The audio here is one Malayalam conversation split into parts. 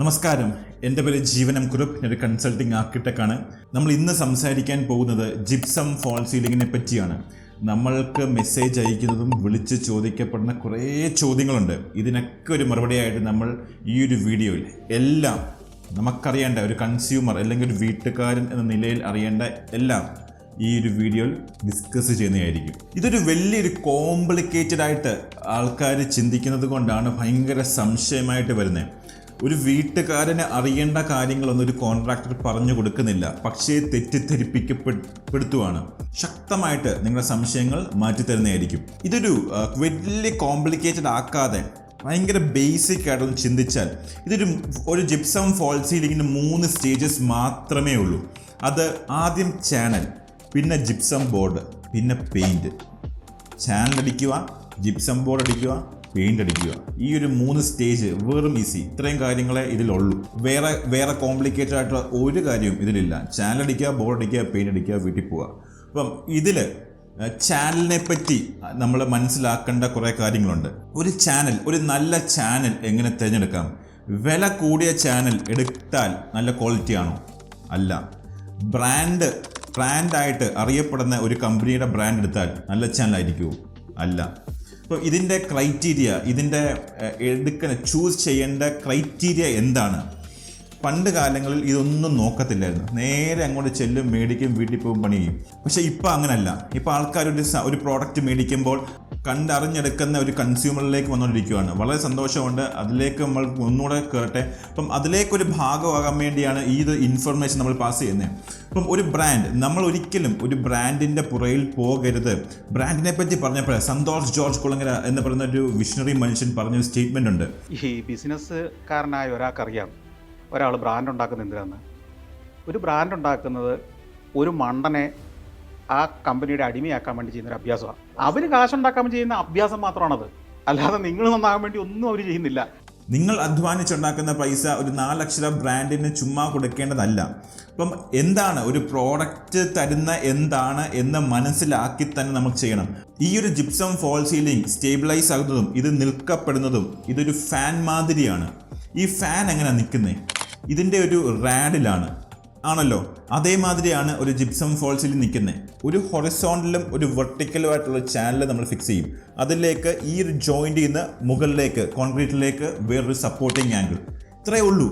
നമസ്കാരം, എൻ്റെ പേര് ജീവനം കുറുപ്പ്. ഒരു കൺസൾട്ടിംഗ് ആർക്കിടെക്റ്റാണ്. നമ്മൾ ഇന്ന് സംസാരിക്കാൻ പോകുന്നത് ജിപ്സം ഫോൾ സീലിങ്ങിനെ പറ്റിയാണ്. നമ്മൾക്ക് മെസ്സേജ് അയക്കുന്നതും വിളിച്ച് ചോദിക്കപ്പെടുന്ന കുറേ ചോദ്യങ്ങളുണ്ട്. ഇതിനൊക്കെ ഒരു മറുപടിയായിട്ട് നമ്മൾ ഈ ഒരു വീഡിയോയിൽ എല്ലാം നമുക്കറിയേണ്ട ഒരു കൺസ്യൂമർ അല്ലെങ്കിൽ ഒരു വീട്ടുകാരൻ എന്ന നിലയിൽ അറിയേണ്ട എല്ലാം ഈ ഒരു വീഡിയോയിൽ ഡിസ്കസ് ചെയ്യുന്നതായിരിക്കും. ഇതൊരു വലിയൊരു കോംപ്ലിക്കേറ്റഡ് ആയിട്ട് ആൾക്കാർ ചിന്തിക്കുന്നത് കൊണ്ടാണ് ഭയങ്കര സംശയമായിട്ട് വരുന്നത്. ഒരു വീട്ടുകാരന് അറിയേണ്ട കാര്യങ്ങളൊന്നും ഒരു കോൺട്രാക്ടർ പറഞ്ഞു കൊടുക്കുന്നില്ല, പക്ഷേ തെറ്റിദ്ധരിപ്പിക്കപ്പെടുത്തുവാണ്. ശക്തമായിട്ട് നിങ്ങളുടെ സംശയങ്ങൾ മാറ്റിത്തരുന്നതായിരിക്കും. ഇതൊരു വലിയ കോംപ്ലിക്കേറ്റഡ് ആക്കാതെ ഭയങ്കര ബേസിക് ആയിട്ടൊന്ന് ചിന്തിച്ചാൽ ഒരു ജിപ്സം ഫോൾ സീലിങ്ങിന് 3 സ്റ്റേജസ് മാത്രമേ ഉള്ളൂ. അത് ആദ്യം ചാനൽ, പിന്നെ ജിപ്സം ബോർഡ്, പിന്നെ പെയിൻറ്റ്. ചാനൽ അടിക്കുക, ജിപ്സം ബോർഡ് അടിക്കുക, പെയിൻ്റ് അടിക്കുക. ഈ ഒരു 3 സ്റ്റേജ് വെറും ഈസി. ഇത്രയും കാര്യങ്ങളെ ഇതിലുള്ളൂ. വേറെ കോംപ്ലിക്കേറ്റഡ് ആയിട്ടുള്ള ഒരു കാര്യവും ഇതിലില്ല. ചാനൽ അടിക്കുക, ബോർഡ് അടിക്കുക, പെയിൻ്റ് അടിക്കുക, വീട്ടിൽ പോവുക. അപ്പം ഇതിൽ ചാനലിനെ പറ്റി നമ്മൾ മനസ്സിലാക്കേണ്ട കുറേ കാര്യങ്ങളുണ്ട്. ഒരു നല്ല ചാനൽ എങ്ങനെ തിരഞ്ഞെടുക്കാം? വില കൂടിയ ചാനൽ എടുത്താൽ നല്ല ക്വാളിറ്റി ആണോ? അല്ല. ബ്രാൻഡായിട്ട് അറിയപ്പെടുന്ന ഒരു കമ്പനിയുടെ ബ്രാൻഡ് എടുത്താൽ നല്ല ചാനലായിരിക്കുമോ? അല്ല. അപ്പോൾ ഇതിൻ്റെ ക്രൈറ്റീരിയ, ചൂസ് ചെയ്യേണ്ട ക്രൈറ്റീരിയ എന്താണ്? പണ്ട് കാലങ്ങളിൽ ഇതൊന്നും നോക്കത്തില്ലായിരുന്നു. നേരെ അങ്ങോട്ട് ചെല്ലും, മേടിക്കും, വീട്ടിൽ പോകും, പണി ചെയ്യും. പക്ഷേ ഇപ്പോൾ അങ്ങനല്ല. ഇപ്പോൾ ആൾക്കാർ ഒരു പ്രോഡക്റ്റ് മേടിക്കുമ്പോൾ കണ്ടറിഞ്ഞെടുക്കുന്ന ഒരു കൺസ്യൂമറിലേക്ക് വന്നുകൊണ്ടിരിക്കുകയാണ്. വളരെ സന്തോഷമുണ്ട്. അതിലേക്ക് നമ്മൾ ഒന്നുകൂടെ കയറട്ടെ. അപ്പം അതിലേക്കൊരു ഭാഗമാകാൻ വേണ്ടിയാണ് ഈ ഇൻഫർമേഷൻ നമ്മൾ പാസ് ചെയ്യുന്നത്. അപ്പം ഒരു ബ്രാൻഡ്, നമ്മൾ ഒരിക്കലും ഒരു ബ്രാൻഡിൻ്റെ പുറയിൽ പോകരുത്. ബ്രാൻഡിനെ പറ്റി പറഞ്ഞപ്പോൾ സന്തോഷ് ജോർജ് കുളങ്ങര എന്ന് പറയുന്ന ഒരു വിഷണറി മനുഷ്യൻ പറഞ്ഞൊരു സ്റ്റേറ്റ്മെൻ്റ് ഉണ്ട്. ഈ ബിസിനസ്സുകാരനായ ഒരാൾക്കറിയാം ഒരാൾ ബ്രാൻഡ് ഉണ്ടാക്കുന്നത് എന്തിനാന്ന്. ഒരു ബ്രാൻഡ് ഉണ്ടാക്കുന്നത് ഒരു മണ്ടനെ ആ കമ്പനിയുടെ അടിമയാക്കാൻ വേണ്ടി ചെയ്യുന്നൊരു അഭ്യാസമാണ്. അവർ കാശുണ്ടാക്കാൻ ചെയ്യുന്ന അഭ്യാസം മാത്രമാണത്. അല്ലാതെ നിങ്ങൾ നന്നാകാൻ വേണ്ടി ഒന്നും അവർ ചെയ്യുന്നില്ല. നിങ്ങൾ അധ്വാനിച്ചുണ്ടാക്കുന്ന പൈസ ഒരു 4 അക്ഷര ബ്രാൻഡിന് ചുമ്മാ കൊടുക്കേണ്ടതല്ല. അപ്പം എന്താണ് ഒരു പ്രോഡക്റ്റ് തരുന്ന എന്താണ് എന്ന് മനസ്സിലാക്കി തന്നെ നമുക്ക് ചെയ്യണം. ഈ ഒരു ജിപ്സം ഫോൾ സീലിംഗ് സ്റ്റേബിലൈസ് ആകുന്നതും ഇത് നിൽക്കപ്പെടുന്നതും ഇതൊരു ഫാൻ മാതിരിയാണ്. ഈ ഫാൻ എങ്ങനെ നിൽക്കുന്നത്? ഇതിൻ്റെ ഒരു റാഡിലാണ് ആണല്ലോ. അതേമാതിരിയാണ് ഒരു ജിപ്സം ഫോൾ സീലിംഗ് നിൽക്കുന്നത്. ഒരു ഹൊറിസോണ്ടലും ഒരു വെർട്ടിക്കലും ആയിട്ടുള്ള ചാനൽ നമ്മൾ ഫിക്സ് ചെയ്യും. അതിലേക്ക് ഈ ഒരു ജോയിൻറ്റിൽ നിന്ന് മുകളിലേക്ക് കോൺക്രീറ്റിലേക്ക് വേറൊരു സപ്പോർട്ടിങ് ആംഗിൾ. ഇത്രയേ ഉള്ളൂ.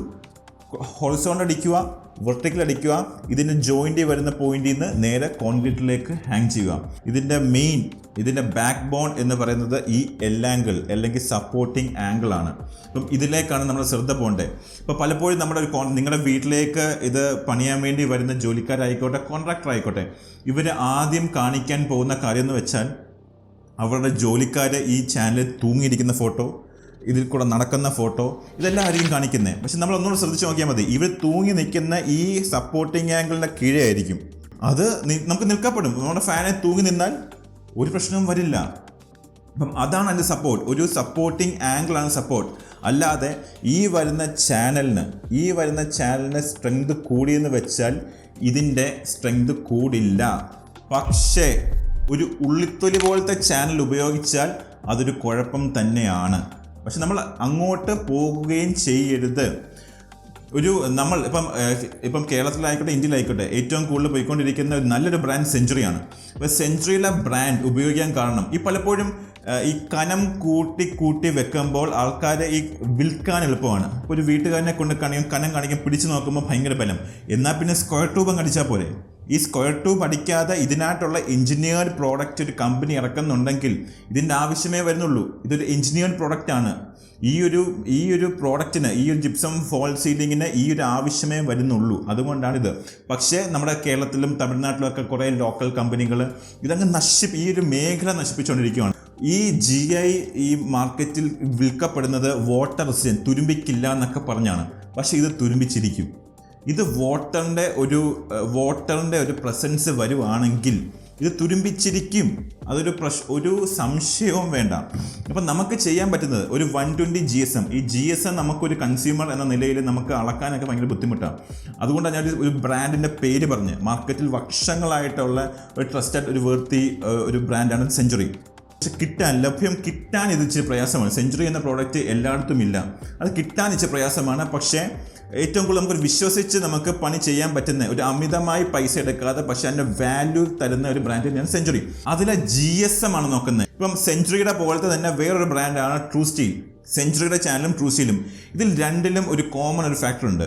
ഹൊറിസോണ്ടൽ അടിക്കുക, വെർട്ടിക്കൽ അടിക്കുക, ഇതിൻ്റെ ജോയിൻറ്റിൽ വരുന്ന പോയിന്റിൽ നിന്ന് നേരെ കോൺക്രീറ്റിലേക്ക് ഹാങ് ചെയ്യുക. ഇതിൻ്റെ ബാക്ക് ബോൺ എന്ന് പറയുന്നത് ഈ എൽ ആംഗിൾ അല്ലെങ്കിൽ സപ്പോർട്ടിങ് ആംഗിൾ ആണ്. അപ്പം ഇതിലേക്കാണ് നമ്മൾ ശ്രദ്ധ പോകേണ്ടത്. ഇപ്പോൾ പലപ്പോഴും നിങ്ങളുടെ വീട്ടിലേക്ക് ഇത് പണിയാൻ വേണ്ടി വരുന്ന ജോലിക്കാരായിക്കോട്ടെ, കോൺട്രാക്ടർ ആയിക്കോട്ടെ, ഇവർ ആദ്യം കാണിക്കാൻ പോകുന്ന കാര്യം എന്ന് വെച്ചാൽ അവരുടെ ജോലിക്കാർ ഈ ചാനലിൽ തൂങ്ങിയിരിക്കുന്ന ഫോട്ടോ, ഇതിൽ കൂടെ നടക്കുന്ന ഫോട്ടോ, ഇതെല്ലാം ആയിരിക്കും കാണിക്കുന്നത്. പക്ഷെ നമ്മൾ ഒന്നുകൂടെ ശ്രദ്ധിച്ച് നോക്കിയാൽ മതി. ഇവർ തൂങ്ങി നിൽക്കുന്ന ഈ സപ്പോർട്ടിങ് ആംഗിളിൻ്റെ കീഴേ ആയിരിക്കും. അത് നമുക്ക് നിൽക്കപ്പെടും. നമ്മുടെ ഫാനെ തൂങ്ങി നിന്നാൽ ഒരു പ്രശ്നവും വരില്ല. അപ്പം അതാണ് അതിൻ്റെ സപ്പോർട്ട്. ഒരു സപ്പോർട്ടിങ് ആംഗിളാണ് സപ്പോർട്ട്. അല്ലാതെ ഈ വരുന്ന ചാനലിന് സ്ട്രെങ്ത് കൂടിയെന്ന് വെച്ചാൽ ഇതിൻ്റെ സ്ട്രെങ്ത് കൂടില്ല. പക്ഷേ ഒരു ഉള്ളിത്തൊലി പോലത്തെ ചാനൽ ഉപയോഗിച്ചാൽ അതൊരു കുഴപ്പം തന്നെയാണ്. പക്ഷെ നമ്മൾ അങ്ങോട്ട് പോകുകയും ചെയ്യരുത്. നമ്മൾ ഇപ്പം കേരളത്തിലായിക്കോട്ടെ, ഇന്ത്യയിലായിക്കോട്ടെ, ഏറ്റവും കൂടുതൽ പോയിക്കൊണ്ടിരിക്കുന്ന നല്ലൊരു ബ്രാൻഡ് സെഞ്ചുറിയാണ്. അപ്പോൾ സെഞ്ചുറിയിലെ ബ്രാൻഡ് ഉപയോഗിക്കാൻ കാരണം ഈ പലപ്പോഴും ഈ കനം കൂട്ടി വെക്കുമ്പോൾ ആൾക്കാർ ഈ വിൽക്കാൻ എളുപ്പമാണ്. ഒരു വീട്ടുകാരനെ കൊണ്ട് കനം കാണിക്കാൻ പിടിച്ചു നോക്കുമ്പോൾ ഭയങ്കര ബലം. എന്നാൽ പിന്നെ സ്ക്വയർ ട്യൂബ് അങ്ങ് അടിച്ചാൽ പോരെ. ഈ സ്ക്വയർ ട്യൂബ് അടിക്കാതെ ഇതിനായിട്ടുള്ള എഞ്ചിനീയർഡ് പ്രോഡക്റ്റ് ഒരു കമ്പനി ഇറക്കുന്നുണ്ടെങ്കിൽ ഇതിൻ്റെ ആവശ്യമേ വരുന്നുള്ളൂ. ഇതൊരു എഞ്ചിനീയർഡ് പ്രോഡക്റ്റാണ്. ഈ ഒരു പ്രോഡക്റ്റിന്, ഈ ഒരു ജിപ്സം ഫോൾ സീലിങ്ങിന് ഈ ഒരു ആവശ്യമേ വരുന്നുള്ളൂ. അതുകൊണ്ടാണിത്. പക്ഷേ നമ്മുടെ കേരളത്തിലും തമിഴ്നാട്ടിലൊക്കെ കുറേ ലോക്കൽ കമ്പനികൾ ഇതങ്ങ് ഈ ഒരു മേഖല നശിപ്പിച്ചുകൊണ്ടിരിക്കുകയാണ്. ഈ GI ഈ മാർക്കറ്റിൽ വിൽക്കപ്പെടുന്നത് വാട്ടർ റെസിസ്റ്റൻറ്റ്, തുരുമ്പിക്കില്ല എന്നൊക്കെ പറഞ്ഞാണ്. പക്ഷേ ഇത് തുരുമ്പിച്ചിരിക്കും. ഇത് വാട്ടറിൻ്റെ ഒരു പ്രസൻസ് വരുവാണെങ്കിൽ ഇത് തുരുമ്പിച്ചിരിക്കും. ഒരു സംശയവും വേണ്ട. അപ്പം നമുക്ക് ചെയ്യാൻ പറ്റുന്നത് ഒരു 120 GSM. ഈ GSM നമുക്കൊരു കൺസ്യൂമർ എന്ന നിലയിൽ നമുക്ക് അളക്കാനൊക്കെ ഭയങ്കര ബുദ്ധിമുട്ടാണ്. അതുകൊണ്ടാണ് ഞാൻ ഒരു ബ്രാൻഡിൻ്റെ പേര് പറഞ്ഞ്. മാർക്കറ്റിൽ വർഷങ്ങളായിട്ടുള്ള ഒരു ട്രസ്റ്റഡ് ഒരു ബ്രാൻഡാണ് സെഞ്ചുറി. പക്ഷെ ലഭ്യം കിട്ടാൻ ഇത് ഇച്ചിരി പ്രയാസമാണ്. സെഞ്ച്വറി എന്ന പ്രോഡക്റ്റ് എല്ലായിടത്തും ഇല്ല, അത് കിട്ടാൻ ഇച്ചിരി പ്രയാസമാണ്. പക്ഷേ ഏറ്റവും കൂടുതൽ നമുക്കൊരു വിശ്വസിച്ച് നമുക്ക് പണി ചെയ്യാൻ പറ്റുന്ന ഒരു അമിതമായി പൈസ എടുക്കാതെ പക്ഷെ അതിൻ്റെ വാല്യൂ തരുന്ന ഒരു ബ്രാൻഡ് തന്നെയാണ് സെഞ്ച്വറി. അതിലെ GSM ആണ് നോക്കുന്നത്. ഇപ്പം സെഞ്ച്വറിയുടെ പോലത്തെ തന്നെ വേറൊരു ബ്രാൻഡാണ് ട്രൂ സ്റ്റീൽ. സെഞ്ച്വറിയുടെ ചാനലും ട്രൂ സ്റ്റീലും, ഇതിൽ രണ്ടിലും ഒരു കോമൺ ഒരു ഫാക്ടർ ഉണ്ട്.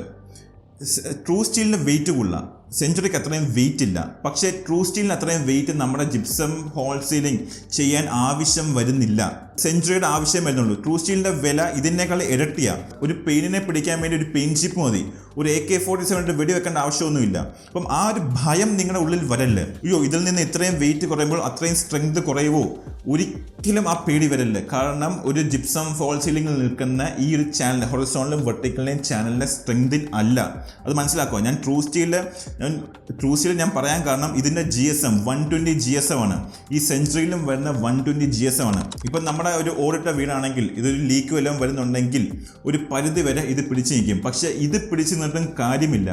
ട്രൂ സ്റ്റീലിന് വെയിറ്റ് കൂടുതലാണ്, സെഞ്ച്വറിക്ക് അത്രയും വെയിറ്റ് ഇല്ല. പക്ഷേ ട്രൂ സ്റ്റീലിന് അത്രയും വെയിറ്റ് നമ്മുടെ ജിപ്സം ഹോൾ സീലിംഗ് ചെയ്യാൻ ആവശ്യം വരുന്നില്ല. സെഞ്ച്വറിയുടെ ആവശ്യം വരുന്നുള്ളൂ. ട്രൂ സ്റ്റീലിൻ്റെ വില ഇതിനേക്കാൾ ഇരട്ടിയാണ്. ഒരു പെയിനിനെ പിടിക്കാൻ വേണ്ടി ഒരു പെയിൻ ചിപ്പ് മതി, ഒരു AK-47 വെടിവെക്കേണ്ട ആവശ്യമൊന്നുമില്ല. അപ്പം ആ ഒരു ഭയം നിങ്ങളുടെ ഉള്ളിൽ വരല്ലേ, അയ്യോ ഇതിൽ നിന്ന് ഇത്രയും വെയിറ്റ് കുറയുമ്പോൾ അത്രയും സ്ട്രെങ്ത് കുറയുമോ, ഒരിക്കലും ആ പേടി വരല്ലേ. കാരണം ഒരു ജിപ്സം ഫോൾ സീലിംഗിൽ നിൽക്കുന്ന ഈ ഒരു ചാനൽ ഹൊറിസോണ്ടലും വെർട്ടിക്കലിൻ്റെയും ചാനലിൻ്റെ സ്ട്രെങ്തിൽ അല്ല. അത് മനസ്സിലാക്കുക. ഞാൻ ട്രൂ സ്റ്റീൽ ഞാൻ പറയാൻ കാരണം ഇതിൻ്റെ GSM 120 GSM ആണ്. ഈ സെഞ്ച്വറിയിലും വരുന്ന 120 GSM ആണ്. ഇപ്പം നമ്മുടെ ഒരു ഓടിട്ട വീടാണെങ്കിൽ ഇതൊരു ലീക്ക് വല്ലതും വരുന്നുണ്ടെങ്കിൽ ഒരു പരിധി വരെ ഇത് പിടിച്ചു നിൽക്കും. പക്ഷേ ഇത് പിടിച്ചു നിർത്താൻ കാര്യമില്ല,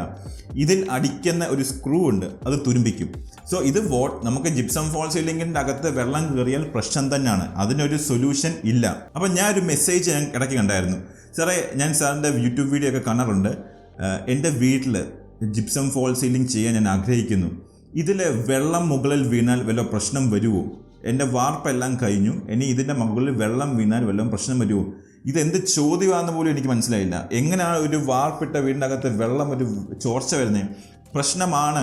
ഇതിൽ അടിക്കുന്ന ഒരു സ്ക്രൂ ഉണ്ട്, അത് തുരുമ്പിക്കും. സോ ഇത് നമുക്ക് ജിപ്സം ഫോൾ സീലിംഗിൻ്റെ അകത്ത് വെള്ളം കയറിയാൽ പ്രശ്നം തന്നെയാണ്, അതിനൊരു സൊല്യൂഷൻ ഇല്ല. അപ്പം ഞാൻ ഒരു മെസ്സേജ് ഞാൻ ഇടയ്ക്ക് കണ്ടായിരുന്നു. സാറേ, ഞാൻ സാറിൻ്റെ യൂട്യൂബ് വീഡിയോ ഒക്കെ കാണാറുണ്ട്, എൻ്റെ വീട്ടിൽ ജിപ്സം ഫോൾ സീലിംഗ് ചെയ്യാൻ ഞാൻ ആഗ്രഹിക്കുന്നു, ഇതിൽ വെള്ളം മുകളിൽ വീണാൽ വല്ല പ്രശ്നം വരുമോ? എൻ്റെ വാർപ്പെല്ലാം കഴിഞ്ഞു, ഇനി ഇതിൻ്റെ മുകളിൽ വെള്ളം വീണാൽ വല്ലതും പ്രശ്നം വരുമോ? ഇതെന്ത് ചോദ്യമാണെന്ന് പോലും എനിക്ക് മനസ്സിലായില്ല. എങ്ങനെയാണ് ഒരു വാർപ്പിട്ട വീടിൻ്റെ അകത്ത് വെള്ളം ഒരു ചോർച്ച വരുന്നത്? പ്രശ്നമാണ്.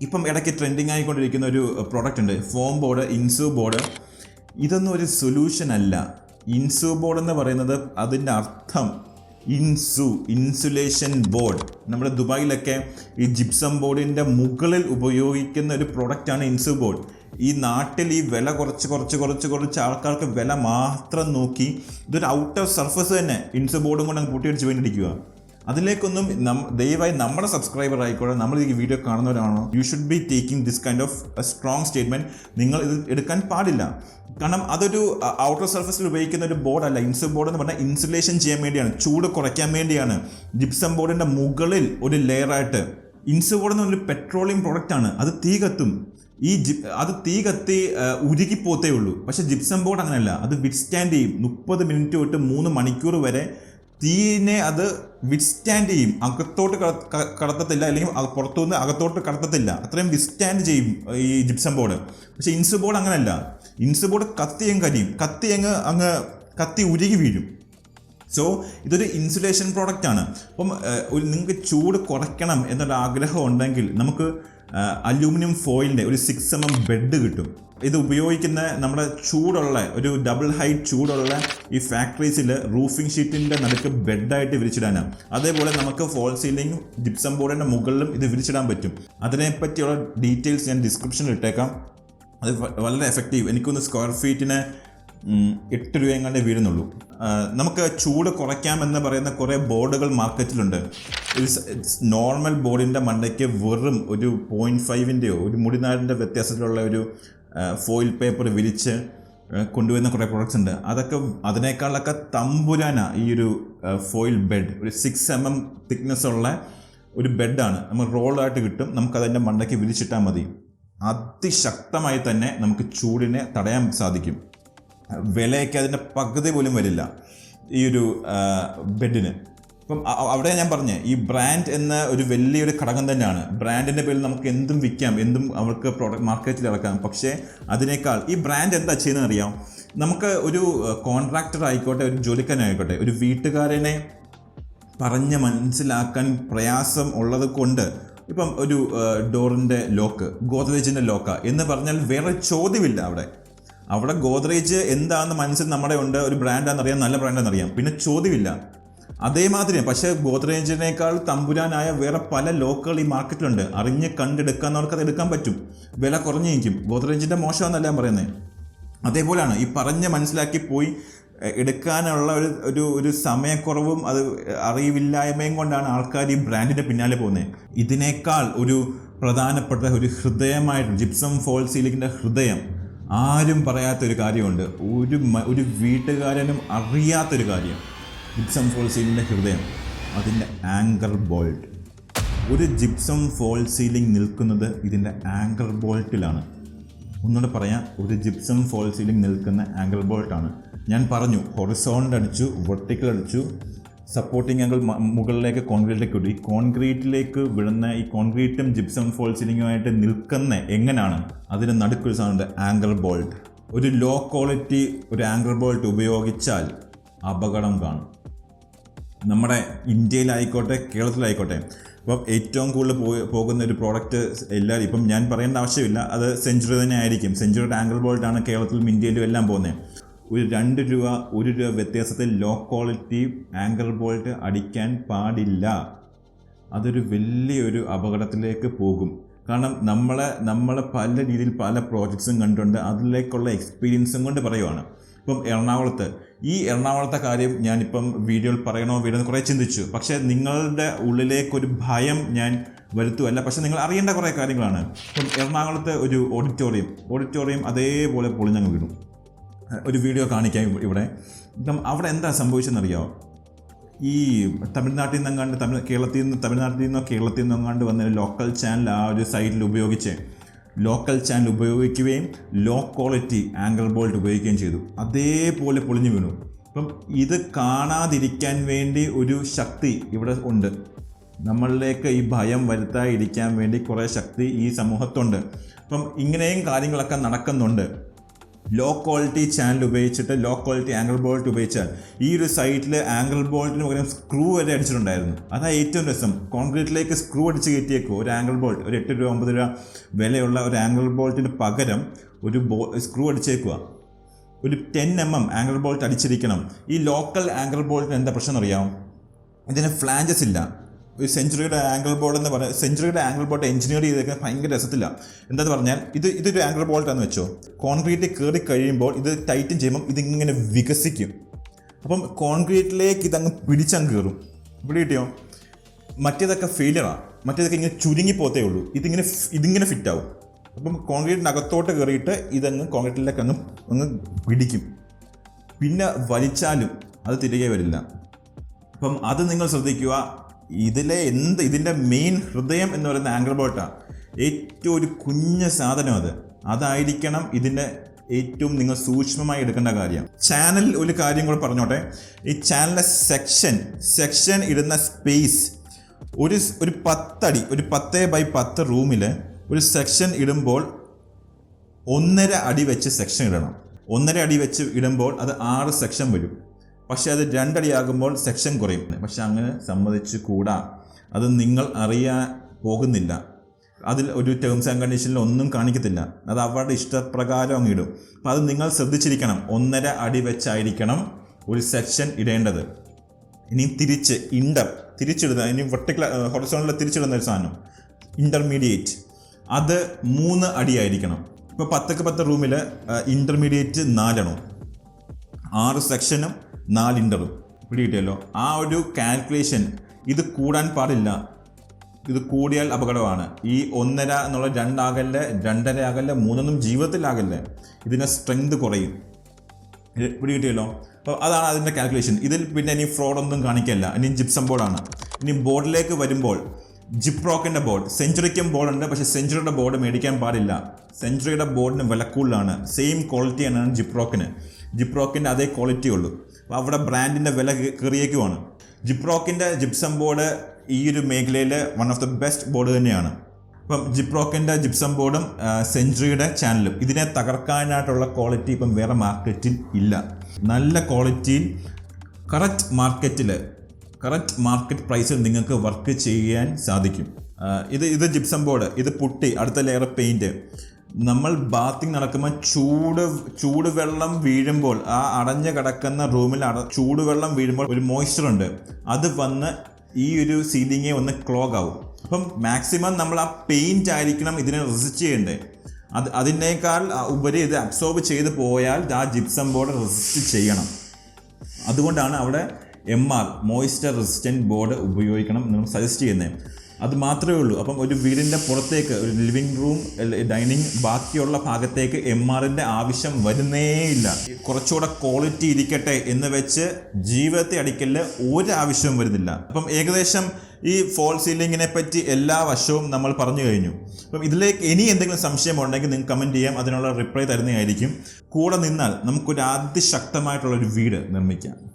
ഇപ്പം ഇടയ്ക്ക് ട്രെൻഡിങ് ആയിക്കൊണ്ടിരിക്കുന്ന ഒരു പ്രോഡക്റ്റ് ഉണ്ട്, ഫോം ബോർഡ്, ഇൻസു ബോർഡ്. ഇതൊന്നും ഒരു സൊല്യൂഷൻ അല്ല. ഇൻസു ബോർഡ് എന്ന് പറയുന്നത് അതിൻ്റെ അർത്ഥം ഇൻസുലേഷൻ ബോർഡ്. നമ്മുടെ ദുബായിലൊക്കെ ഈ ജിപ്സം ബോർഡിൻ്റെ മുകളിൽ ഉപയോഗിക്കുന്ന ഒരു പ്രൊഡക്റ്റാണ് ഇൻസു ബോർഡ്. ഈ നാട്ടിൽ ഈ വില കുറച്ച് ആൾക്കാർക്ക് വില മാത്രം നോക്കി ഇതൊരു ഔട്ടർ സർഫസ് തന്നെ ഇൻസു ബോർഡും കൊണ്ട് അങ്ങ് കൂട്ടിയടിച്ച് വേണ്ടിയിരിക്കുക. അതിലേക്കൊന്നും ദയവായി നമ്മുടെ സബ്സ്ക്രൈബർ ആയിക്കോട്ടെ, നമ്മൾ ഈ വീഡിയോ കാണുന്നവരാണോ, you should be taking this kind of a strong statement. നിങ്ങൾ ഇത് എടുക്കാൻ പാടില്ല. കാരണം അതൊരു ഔട്ടർ സർഫസിൽ ഉപയോഗിക്കുന്ന ഒരു ബോർഡല്ല. ഇൻസു ബോർഡ് എന്ന് പറഞ്ഞാൽ ഇൻസുലേഷൻ ചെയ്യാൻ വേണ്ടിയാണ്, ചൂട് കുറയ്ക്കാൻ വേണ്ടിയാണ്. ജിപ്സം ബോർഡിൻ്റെ മുകളിൽ ഒരു ലെയറായിട്ട് ഇൻസു ബോർഡ് എന്ന് പറഞ്ഞൊരു പെട്രോളിയം പ്രോഡക്റ്റാണ്. അത് തീ കത്തും. അത് തീ കത്തി ഉരുകിപ്പോത്തേ ഉള്ളൂ. പക്ഷേ ജിപ്സം ബോർഡ് അങ്ങനെയല്ല, അത് വിത്ത്സ്റ്റാൻഡ് ചെയ്യും. 30 മിനിറ്റ് തൊട്ട് 3 മണിക്കൂർ വരെ തീനെ അത് വിത്ത്സ്റ്റാൻഡ് ചെയ്യും. അകത്തോട്ട് കടത്തത്തില്ല, അല്ലെങ്കിൽ പുറത്തുനിന്ന് അകത്തോട്ട് കടത്തത്തില്ല. അത്രയും വിത്ത്സ്റ്റാൻഡ് ചെയ്യും ഈ ജിപ്സം ബോർഡ്. പക്ഷേ ഇൻസു ബോർഡ് അങ്ങനെയല്ല. ഇൻസു ബോർഡ് കരിയും, കത്തി ഉരുകി വീഴും. സോ ഇതൊരു ഇൻസുലേഷൻ പ്രോഡക്റ്റാണ്. അപ്പം നിങ്ങൾക്ക് ചൂട് കുറയ്ക്കണം എന്നൊരു ആഗ്രഹം ഉണ്ടെങ്കിൽ നമുക്ക് അലൂമിനിയം ഫോയിലിൻ്റെ ഒരു 6 mm ബെഡ് കിട്ടും. ഇത് ഉപയോഗിക്കുന്ന നമ്മുടെ ചൂടുള്ള ഒരു ഡബിൾ ഹൈറ്റ് ചൂടുള്ള ഈ ഫാക്ടറീസിൽ റൂഫിംഗ് ഷീറ്റിൻ്റെ നടുക്ക് ബെഡായിട്ട് വിരിച്ചിടാനാണ്. അതേപോലെ നമുക്ക് ഫോൾ സീലിംഗ് ജിപ്സം ബോർഡിൻ്റെ മുകളിലും ഇത് വിരിച്ചിടാൻ പറ്റും. അതിനെപ്പറ്റിയുള്ള ഡീറ്റെയിൽസ് ഞാൻ ഡിസ്ക്രിപ്ഷനിൽ ഇട്ടേക്കാം. അത് വളരെ എഫക്റ്റീവ്. എനിക്കൊന്ന് സ്ക്വയർ ഫീറ്റിന് 8 രൂപ എങ്ങാണ്ടേ വീഴുന്നുള്ളൂ. നമുക്ക് ചൂട് കുറയ്ക്കാമെന്ന് പറയുന്ന കുറേ ബോർഡുകൾ മാർക്കറ്റിലുണ്ട്. നോർമൽ ബോർഡിൻ്റെ മണ്ടയ്ക്ക് വെറും ഒരു 0.5-ൻ്റെയോ ഒരു മുടിനാടിൻ്റെ വ്യത്യാസത്തിലുള്ള ഒരു ഫോയിൽ പേപ്പർ വിരിച്ച് കൊണ്ടുവരുന്ന കുറേ പ്രോഡക്റ്റ്സ് ഉണ്ട്. അതിനേക്കാളൊക്കെ തമ്പുരാന ഈ ഒരു ഫോയിൽ ബെഡ്. ഒരു 6 mm തിക്നെസ് ഉള്ള ഒരു ബെഡാണ്. നമ്മൾ റോളായിട്ട് കിട്ടും. നമുക്കതിൻ്റെ മണ്ടയ്ക്ക് വിരിച്ചിട്ടാൽ മതി. അതിശക്തമായി തന്നെ നമുക്ക് ചൂടിനെ തടയാൻ സാധിക്കും. വിലയൊക്കെ അതിൻ്റെ പകുതി പോലും വരില്ല ഈ ഒരു ബെഡിന്. അപ്പം അവിടെ ഞാൻ പറഞ്ഞ ഈ ബ്രാൻഡ് എന്ന ഒരു വലിയൊരു ഘടകം തന്നെയാണ്. ബ്രാൻഡിൻ്റെ പേരിൽ നമുക്ക് എന്തും വിൽക്കാം, എന്തും അവർക്ക് പ്രോഡക്റ്റ് മാർക്കറ്റിൽ ഇറക്കാം. പക്ഷേ അതിനേക്കാൾ ഈ ബ്രാൻഡ് എന്താ ചെയ്യുന്നത് അറിയാം? നമുക്ക് ഒരു കോൺട്രാക്ടർ ആയിക്കോട്ടെ, ഒരു ജോലിക്കാരനായിക്കോട്ടെ, ഒരു വീട്ടുകാരനെ പറഞ്ഞ് മനസ്സിലാക്കാൻ പ്രയാസം ഉള്ളത് കൊണ്ട് ഇപ്പം ഒരു ഡോറിൻ്റെ ലോക്ക്, ഗോദ്രേജിൻ്റെ ലോക്ക എന്ന് പറഞ്ഞാൽ വേറെ ചോദ്യമില്ല. അവിടെ ഗോദ്രേജ് എന്താണെന്ന് മനസ്സിൽ നമ്മുടെ ഉണ്ട്. ഒരു ബ്രാൻഡാണെന്നറിയാം, നല്ല ബ്രാൻഡാണെന്നറിയാം, പിന്നെ ചോദ്യമില്ല. അതേമാതിരി പക്ഷേ ഗോദ്രേജിനേക്കാൾ തമ്പുരാനായ വേറെ പല ലോക്കുകൾ ഈ മാർക്കറ്റിലുണ്ട്. അറിഞ്ഞ് കണ്ടെടുക്കാവുന്നവർക്ക് അത് എടുക്കാൻ പറ്റും, വില കുറഞ്ഞിരിക്കും. ഗോദ്രേജിൻ്റെ മോശമാണെന്നല്ല ഞാൻ പറയുന്നത്. അതേപോലെയാണ് ഈ പറഞ്ഞ് മനസ്സിലാക്കി പോയി എടുക്കാനുള്ള ഒരു സമയക്കുറവും അത് അറിവില്ലായ്മയും കൊണ്ടാണ് ആൾക്കാർ ഈ ബ്രാൻഡിൻ്റെ പിന്നാലെ പോകുന്നത്. ഇതിനേക്കാൾ ഒരു പ്രധാനപ്പെട്ട ഒരു ഹൃദയമായിട്ട് ജിപ്സം ഫോൾ സീലിംഗിൻ്റെ ഹൃദയം ആരും പറയാത്തൊരു കാര്യമുണ്ട്. ഒരു വീട്ടുകാരനും അറിയാത്തൊരു കാര്യം. ജിപ്സം ഫോൾ സീലിംഗിൻ്റെ ഹൃദയം, അതിൻ്റെ ആങ്കർ ബോൾട്ട്. ഒരു ജിപ്സം ഫോൾ സീലിംഗ് നിൽക്കുന്നത് ഇതിൻ്റെ ആങ്കർ ബോൾട്ടിലാണ്. ഒന്നുകൂടെ പറയാം, ഒരു ജിപ്സം ഫോൾ സീലിംഗ് നിൽക്കുന്ന ആംഗിൾ ബോൾട്ടാണ്. ഞാൻ പറഞ്ഞു ഹൊറിസോണ്ടൽ അടിച്ചു, വെർട്ടിക്കൽ അടിച്ചു, സപ്പോർട്ടിംഗ് ആംഗിൾ മുകളിലേക്ക് കോൺക്രീറ്റിലേക്ക് വിട്ടു. ഈ കോൺക്രീറ്റിലേക്ക് വിടുന്ന ഈ കോൺക്രീറ്റും ജിപ്സം ഫോൾ സീലിംഗുമായിട്ട് നിൽക്കുന്ന എങ്ങനെയാണ്, അതിന് നടുക്കൊരു സാധനമുണ്ട്, ആംഗിൾ ബോൾട്ട്. ഒരു ലോ ക്വാളിറ്റി ഒരു ആംഗിൾ ബോൾട്ട് ഉപയോഗിച്ചാൽ അപകടം കാണും. നമ്മുടെ ഇന്ത്യയിലായിക്കോട്ടെ കേരളത്തിലായിക്കോട്ടെ. അപ്പം ഏറ്റവും കൂടുതൽ പോകുന്ന ഒരു പ്രോഡക്റ്റ് എല്ലാവരും, ഇപ്പം ഞാൻ പറയേണ്ട ആവശ്യമില്ല, അത് സെഞ്ചുറി തന്നെ ആയിരിക്കും. സെഞ്ചുറിയുടെ ആംഗിൾ ബോൾട്ടാണ് കേരളത്തിലും ഇന്ത്യയിലും എല്ലാം പോകുന്നത്. ഒരു 2 രൂപ 1 രൂപ വ്യത്യാസത്തിൽ ലോ ക്വാളിറ്റി ആംഗിൾ ബോൾട്ട് അടിക്കാൻ പാടില്ല. അതൊരു വലിയൊരു അപകടത്തിലേക്ക് പോകും. കാരണം നമ്മൾ പല രീതിയിൽ പല പ്രോജക്ട്സും കണ്ടിട്ടുണ്ട്. അതിലേക്കുള്ള എക്സ്പീരിയൻസും കൊണ്ട് പറയുവാണ്. ഇപ്പം എറണാകുളത്തെ കാര്യം ഞാനിപ്പം വീഡിയോയിൽ പറയണോ കുറേ ചിന്തിച്ചു. പക്ഷേ നിങ്ങളുടെ ഉള്ളിലേക്കൊരു ഭയം ഞാൻ വരുത്തുമല്ല, പക്ഷേ നിങ്ങൾ അറിയേണ്ട കുറേ കാര്യങ്ങളാണ്. ഇപ്പം എറണാകുളത്തെ ഒരു ഓഡിറ്റോറിയം അതേപോലെ പൊളിഞ്ഞങ്ങ് വീണു. ഒരു വീഡിയോ കാണിക്കാം ഇവിടെ. ഇപ്പം അവിടെ എന്താ സംഭവിച്ചെന്നറിയാമോ? ഈ തമിഴ്നാട്ടിൽ നിന്നെങ്ങാണ്ട് കേരളത്തിൽ നിന്നെങ്ങാണ്ട് വന്ന ലോക്കൽ ചാനൽ ആ ഒരു സൈറ്റിൽ ഉപയോഗിക്കുകയും ലോ ക്വാളിറ്റി ആംഗിൾ ബോൾട്ട് ഉപയോഗിക്കുകയും ചെയ്തു. അതേപോലെ പൊളിഞ്ഞു വീണു. അപ്പം ഇത് കാണാതിരിക്കാൻ വേണ്ടി ഒരു ശക്തി ഇവിടെ ഉണ്ട്. നമ്മളിലേക്ക് ഈ ഭയം വരുത്താതിരിക്കാൻ വേണ്ടി കുറേ ശക്തി ഈ സമൂഹത്തുണ്ട്. അപ്പം ഇങ്ങനെയും കാര്യങ്ങളൊക്കെ നടക്കുന്നുണ്ട്. ലോ ക്വാളിറ്റി ചാനൽ ഉപയോഗിച്ചിട്ട് ലോ ക്വാളിറ്റി ആംഗിൾ ബോൾട്ട് ഉപയോഗിച്ചാൽ ഈ ഒരു സൈറ്റിൽ ആംഗിൾ ബോൾട്ടിന് പകരം സ്ക്രൂ വരെ അടിച്ചിട്ടുണ്ടായിരുന്നു. അതാണ് ഏറ്റവും രസം. കോൺക്രീറ്റിലേക്ക് സ്ക്രൂ അടിച്ച് കയറ്റിയേക്കും ഒരു ആംഗിൾ ബോൾട്ട്. ഒരു 8 രൂപ 9 രൂപ വിലയുള്ള ഒരു ആംഗിൾ ബോൾട്ടിന് പകരം ഒരു സ്ക്രൂ അടിച്ചേക്കുക. ഒരു 10 mm ആംഗിൾ ബോൾട്ട് അടിച്ചിരിക്കണം. ഈ ലോക്കൽ ആംഗിൾ ബോൾട്ടിന് എന്താ പ്രശ്നം അറിയാം? ഇതിന് ഫ്ലാഞ്ചസ് ഇല്ല. ഒരു സെഞ്ചുറിയുടെ ആംഗിൾ ബോൾട്ട് എന്ന് പറഞ്ഞാൽ സെഞ്ചുറിയുടെ ആംഗിൾ ബോൾട്ട് എഞ്ചിനീയർ ചെയ്തേക്കാൻ ഭയങ്കര രസത്തില്ല. എന്താണെന്ന് പറഞ്ഞാൽ ഇതൊരു ആംഗിൾ ബോൾട്ടാണെന്ന് വെച്ചോ, കോൺക്രീറ്റ് കയറി കഴിയുമ്പോൾ ഇത് ടൈറ്റൻ ചെയ്യുമ്പം ഇതിങ്ങനെ വികസിക്കും. അപ്പം കോൺക്രീറ്റിലേക്ക് ഇതങ്ങ് പിടിച്ചങ്ങ് കയറും. ഇവിടെ കിട്ടിയോ? മറ്റേതൊക്കെ ഫെയിലിയറാണ്. മറ്റേതൊക്കെ ഇങ്ങനെ ചുരുങ്ങിപ്പോത്തേ ഉള്ളൂ. ഇതിങ്ങനെ ഫിറ്റാവും. അപ്പം കോൺക്രീറ്റിനകത്തോട്ട് കയറിയിട്ട് ഇതങ്ങ് കോൺക്രീറ്റിലേക്ക് അങ്ങ് പിടിക്കും. പിന്നെ വലിച്ചാലും അത് തിരികെ വരില്ല. അപ്പം അത് നിങ്ങൾ ശ്രദ്ധിക്കുക. ഇതിൻ്റെ മെയിൻ ഹൃദയം എന്ന് പറയുന്ന ആംഗിൾ ബോൾട്ടാണ്. ഏറ്റവും ഒരു കുഞ്ഞ സാധനം അതായിരിക്കണം ഇതിൻ്റെ ഏറ്റവും നിങ്ങൾ സൂക്ഷ്മമായി എടുക്കേണ്ട കാര്യം. ചാനലിൽ ഒരു കാര്യം കൂടെ പറഞ്ഞോട്ടെ. ഈ ചാനലിലെ സെക്ഷൻ ഇടുന്ന സ്പേസ് ഒരു 10 അടി, ഒരു 10x10 റൂമിൽ ഒരു സെക്ഷൻ ഇടുമ്പോൾ 1.5 അടി വെച്ച് സെക്ഷൻ ഇടണം. 1.5 അടി വെച്ച് ഇടുമ്പോൾ അത് 6 സെക്ഷൻ വരും. പക്ഷേ അത് 2 അടിയാകുമ്പോൾ സെക്ഷൻ കുറയും. പക്ഷെ അങ്ങനെ സമ്മതിച്ചു കൂടാ. അത് നിങ്ങൾ അറിയാൻ പോകുന്നില്ല. അതിൽ ഒരു ടേംസ് ആൻഡ് കണ്ടീഷനിൽ ഒന്നും കാണിക്കത്തില്ല. അത് അവരുടെ ഇഷ്ടപ്രകാരം അങ്ങ് ഇടും. അപ്പം അത് നിങ്ങൾ ശ്രദ്ധിച്ചിരിക്കണം. 1.5 അടി വെച്ചായിരിക്കണം ഒരു സെക്ഷൻ ഇടേണ്ടത്. ഇനി തിരിച്ചിടുന്ന ഇനി വെർട്ടിക്കൽ ഹൊറിസോണ്ടൽ തിരിച്ചിടുന്ന ഒരു സാധനം ഇൻ്റർമീഡിയറ്റ്, അത് 3 അടിയായിരിക്കണം. ഇപ്പോൾ 10x10 റൂമിൽ ഇൻ്റർമീഡിയറ്റ് 4 എണ്ണം, 6 സെക്ഷനും 4 ഇൻ്ററും പിടികിട്ടിയല്ലോ. ആ ഒരു കാൽക്കുലേഷൻ ഇത് കൂടാൻ പാടില്ല. ഇത് കൂടിയാൽ അപകടമാണ്. ഈ 1.5 എന്നുള്ള 2 ആകല്ലേ, 2.5 ആകല്ലേ, 3 ജീവിതത്തിലാകല്ലേ. ഇതിൻ്റെ സ്ട്രെങ്ത് കുറയും. പിടികിട്ടിയല്ലോ. അപ്പോൾ അതാണ് അതിൻ്റെ കാൽക്കുലേഷൻ. ഇതിൽ പിന്നെ ഇനി ഫ്രോഡൊന്നും കാണിക്കില്ല. ഇനി ജിപ്സം ബോർഡാണ്. ഇനി ബോർഡിലേക്ക് വരുമ്പോൾ ജിപ്രോക്കിൻ്റെ ബോർഡ്, സെഞ്ചുറിക്കും ബോർഡുണ്ട്. പക്ഷേ സെഞ്ചുറിയുടെ ബോർഡ് മേടിക്കാൻ പാടില്ല. സെഞ്ചുറിയുടെ ബോർഡിന് വില കൂടുതലാണ്. സെയിം ക്വാളിറ്റിയാണ് ജിപ്രോക്കിൻ്റെ അതേ ക്വാളിറ്റി ഉള്ളൂ. അപ്പോൾ അവിടെ ബ്രാൻഡിൻ്റെ വില കയറിയേക്കുവാണ്. ജിപ്രോക്കിൻ്റെ ജിപ്സം ബോർഡ് ഈ ഒരു മേഖലയിൽ one of the best board തന്നെയാണ്. ഇപ്പം ജിപ്രോക്കിൻ്റെ ജിപ്സം ബോർഡും സെഞ്ചുറിയുടെ ചാനലും ഇതിനെ തകർക്കാനായിട്ടുള്ള ക്വാളിറ്റി ഇപ്പം വേറെ മാർക്കറ്റിൽ ഇല്ല. നല്ല ക്വാളിറ്റിയിൽ കറക്റ്റ് മാർക്കറ്റ് പ്രൈസിൽ നിങ്ങൾക്ക് വർക്ക് ചെയ്യാൻ സാധിക്കും. ഇത് ജിപ്സം ബോർഡ്, ഇത് പുട്ടി, അടുത്ത ലെയർ പെയിൻറ്റ്. നമ്മൾ ബാത്തിങ് നടക്കുമ്പോൾ ചൂടുവെള്ളം വീഴുമ്പോൾ ആ അടഞ്ഞു കിടക്കുന്ന റൂമിൽ ചൂടുവെള്ളം വീഴുമ്പോൾ ഒരു മോയ്സ്ചർ ഉണ്ട്. അത് വന്ന് ഈ ഒരു സീലിംഗെ ഒന്ന് ക്ലോഗ് ആവും. അപ്പം മാക്സിമം നമ്മൾ ആ പെയിൻറ്റ് ആയിരിക്കണം ഇതിനെ റെസിസ്റ്റ് ചെയ്യേണ്ടത്. അതിനേക്കാൾ ഉപരി ഇത് അബ്സോർബ് ചെയ്ത് പോയാൽ ആ ജിപ്സം ബോർഡ് റെസിസ്റ്റ് ചെയ്യണം. അതുകൊണ്ടാണ് അവിടെ MR മോയ്സ്ചർ റെസിസ്റ്റൻറ്റ് ബോർഡ് ഉപയോഗിക്കണം എന്ന് സജസ്റ്റ് ചെയ്യുന്നത്. അത് മാത്രമേ ഉള്ളൂ. അപ്പം ഒരു വീടിൻ്റെ പുറത്തേക്ക്, ഒരു ലിവിങ് റൂം, ഡൈനിങ്, ബാക്കിയുള്ള ഭാഗത്തേക്ക് MRൻ്റെ ആവശ്യം വരുന്നേയില്ല. കുറച്ചുകൂടെ ക്വാളിറ്റി ഇരിക്കട്ടെ എന്ന് വെച്ച് ജീവിതത്തെ അടിക്കല് ഒരാവശ്യവും വരുന്നില്ല. അപ്പം ഏകദേശം ഈ ഫോൾ സീലിങ്ങിനെ പറ്റി എല്ലാ വശവും നമ്മൾ പറഞ്ഞു കഴിഞ്ഞു. അപ്പം ഇതിലേക്ക് ഇനി എന്തെങ്കിലും സംശയം ഉണ്ടെങ്കിൽ നിങ്ങൾക്ക് കമൻറ്റ് ചെയ്യാം, അതിനുള്ള റിപ്ലൈ തരുന്നതായിരിക്കും. കൂടെ നിന്നാൽ നമുക്കൊരു അതിശക്തമായിട്ടുള്ളൊരു വീട് നിർമ്മിക്കാം.